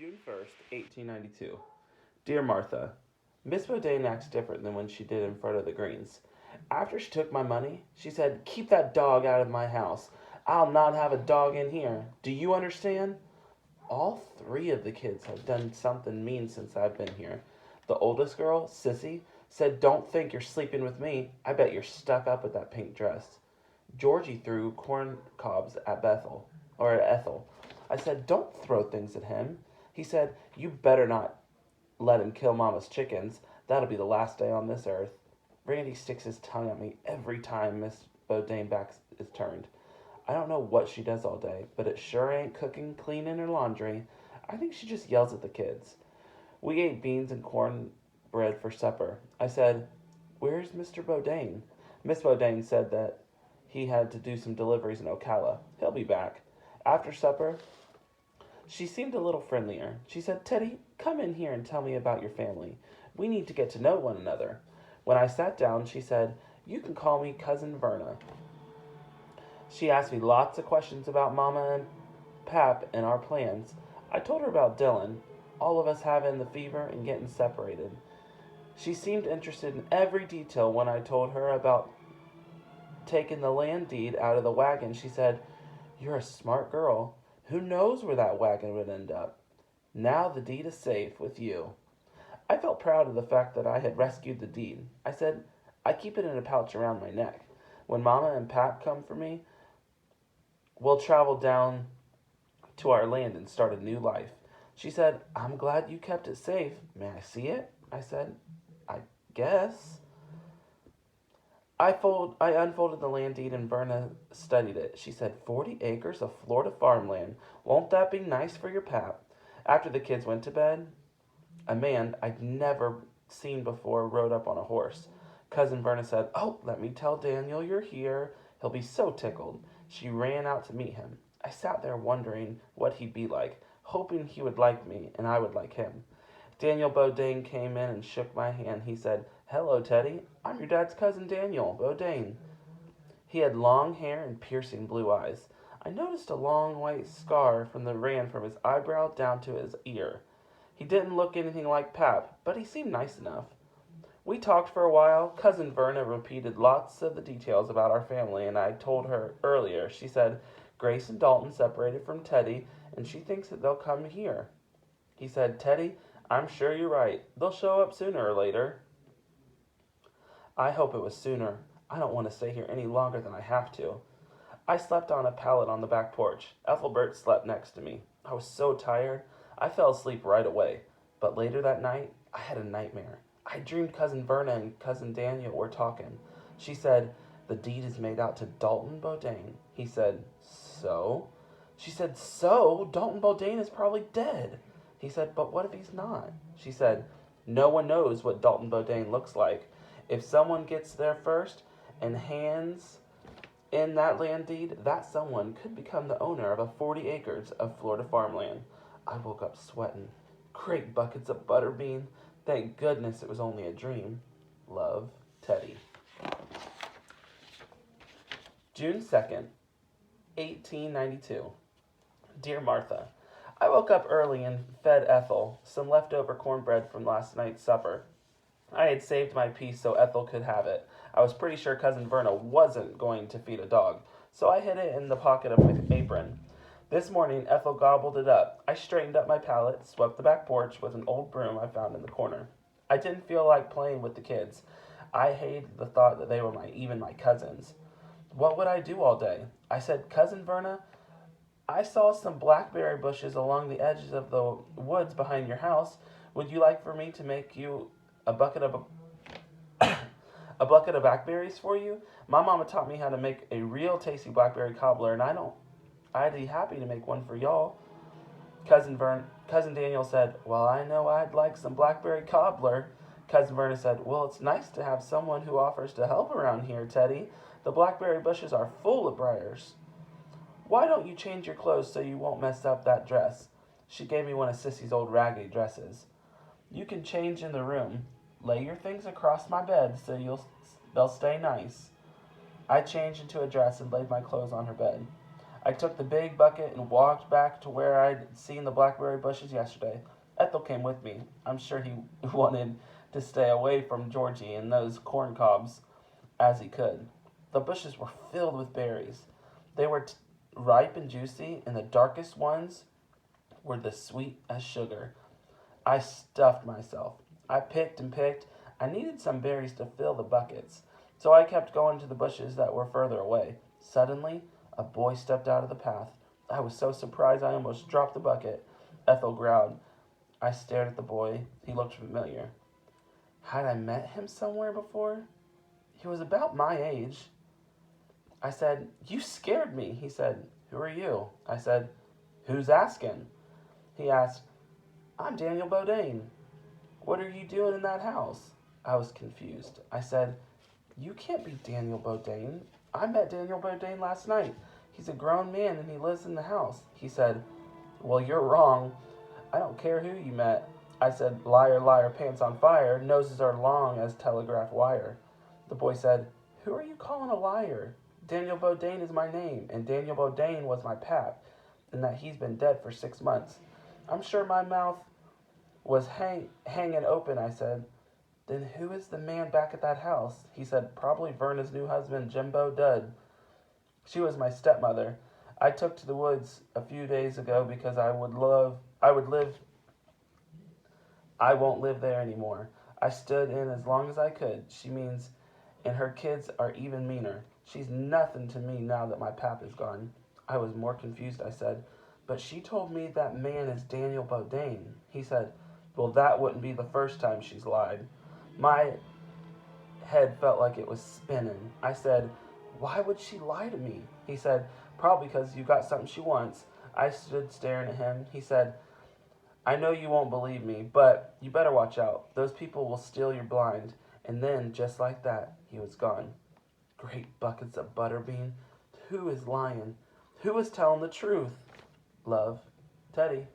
June 1st, 1892. Dear Martha, Miss Bodain acts different than when she did in front of the Greens. After she took my money, she said, "Keep that dog out of my house. I'll not have a dog in here. Do you understand?" All three of the kids have done something mean since I've been here. The oldest girl, Sissy, said, "Don't think you're sleeping with me. I bet you're stuck up with that pink dress." Georgie threw corn cobs at Ethel. I said, "Don't throw things at him." He said, "You better not let him kill Mama's chickens. That'll be the last day on this earth." Randy sticks his tongue at me every time Miss Bodain back is turned. I don't know what she does all day, but it sure ain't cooking, cleaning, or laundry. I think she just yells at the kids. We ate beans and corn bread for supper. I said, "Where's Mr. Bodain?" Miss Bodain said that he had to do some deliveries in Ocala. He'll be back. After supper, she seemed a little friendlier. She said, "Teddy, come in here and tell me about your family. We need to get to know one another." When I sat down, she said, "You can call me Cousin Verna." She asked me lots of questions about Mama and Pap and our plans. I told her about Dylan, all of us having the fever and getting separated. She seemed interested in every detail. When I told her about taking the land deed out of the wagon, she said, "You're a smart girl. Who knows where that wagon would end up? Now the deed is safe with you." I felt proud of the fact that I had rescued the deed. I said, "I keep it in a pouch around my neck. When Mama and Pap come for me, we'll travel down to our land and start a new life." She said, "I'm glad you kept it safe. May I see it?" I said, "I guess." I unfolded the land deed and Verna studied it. She said, 40 acres of Florida farmland. Won't that be nice for your Pap?" After the kids went to bed, a man I'd never seen before rode up on a horse. Cousin Verna said, "Oh, let me tell Daniel you're here. He'll be so tickled." She ran out to meet him. I sat there wondering what he'd be like, hoping he would like me and I would like him. Daniel Bodain came in and shook my hand. He said, "Hello, Teddy. I'm your dad's cousin Daniel Bodain." He had long hair and piercing blue eyes. I noticed a long white scar ran from his eyebrow down to his ear. He didn't look anything like Pap, but he seemed nice enough. We talked for a while. Cousin Verna repeated lots of the details about our family, and I told her earlier. She said Grace and Dalton separated from Teddy, and she thinks that they'll come here. He said, "Teddy, I'm sure you're right. They'll show up sooner or later." I hope it was sooner. I don't want to stay here any longer than I have to. I slept on a pallet on the back porch. Ethelbert slept next to me. I was so tired, I fell asleep right away. But later that night, I had a nightmare. I dreamed Cousin Verna and Cousin Daniel were talking. She said, "The deed is made out to Dalton Bodain." He said, "So?" She said, "So? Dalton Bodain is probably dead." He said, "But what if he's not?" She said, "No one knows what Dalton Bodain looks like. If someone gets there first and hands in that land deed, that someone could become the owner of 40 acres of Florida farmland." I woke up sweating. Great buckets of butterbean. Thank goodness it was only a dream. Love, Teddy. June 2nd, 1892. Dear Martha, I woke up early and fed Ethel some leftover cornbread from last night's supper. I had saved my piece so Ethel could have it. I was pretty sure Cousin Verna wasn't going to feed a dog, so I hid it in the pocket of my apron. This morning, Ethel gobbled it up. I straightened up my pallet, swept the back porch with an old broom I found in the corner. I didn't feel like playing with the kids. I hated the thought that they were even my cousins. What would I do all day? I said, "Cousin Verna, I saw some blackberry bushes along the edges of the woods behind your house. Would you like for me to make you a bucket of a bucket of blackberries for you? My mama taught me how to make a real tasty blackberry cobbler, and I'd be happy to make one for y'all." Cousin Daniel said, "Well, I know I'd like some blackberry cobbler." Cousin Verna said, "Well, it's nice to have someone who offers to help around here, Teddy. The blackberry bushes are full of briars. Why don't you change your clothes so you won't mess up that dress?" She gave me one of Sissy's old raggedy dresses. "You can change in the room. Lay your things across my bed so they'll stay nice." I changed into a dress and laid my clothes on her bed. I took the big bucket and walked back to where I'd seen the blackberry bushes yesterday. Ethel came with me. I'm sure he wanted to stay away from Georgie and those corn cobs as he could. The bushes were filled with berries. They were ripe and juicy, and the darkest ones were the sweet as sugar. I stuffed myself. I picked and picked. I needed some berries to fill the buckets, so I kept going to the bushes that were further away. Suddenly, a boy stepped out of the path. I was so surprised I almost dropped the bucket. Ethel growled. I stared at the boy. He looked familiar. Had I met him somewhere before? He was about my age. I said, "You scared me." He said, "Who are you?" I said, "Who's asking?" He asked, "I'm Daniel Bodain. What are you doing in that house?" I was confused. I said, "You can't be Daniel Bodain. I met Daniel Bodain last night. He's a grown man and he lives in the house." He said, "Well, you're wrong. I don't care who you met." I said, "Liar, liar, pants on fire. Noses are long as telegraph wire." The boy said, "Who are you calling a liar? Daniel Bodain is my name, and Daniel Bodain was my pap, and that he's been dead for 6 months." I'm sure my mouth was hanging open. I said, "Then who is the man back at that house?" He said, "Probably Verna's new husband, Jimbo Dud. She was my stepmother. I took to the woods a few days ago because I won't live there anymore. I stood in as long as I could. She means, and her kids are even meaner. She's nothing to me now that my pap is gone." I was more confused. I said, "But she told me that man is Daniel Bodain." He said, "Well, that wouldn't be the first time she's lied." My head felt like it was spinning. I said, "Why would she lie to me?" He said, "Probably because you got something she wants." I stood staring at him. He said, "I know you won't believe me, but you better watch out. Those people will steal your blind." And then, just like that, he was gone. Great buckets of butterbean. Who is lying? Who is telling the truth? Love, Teddy.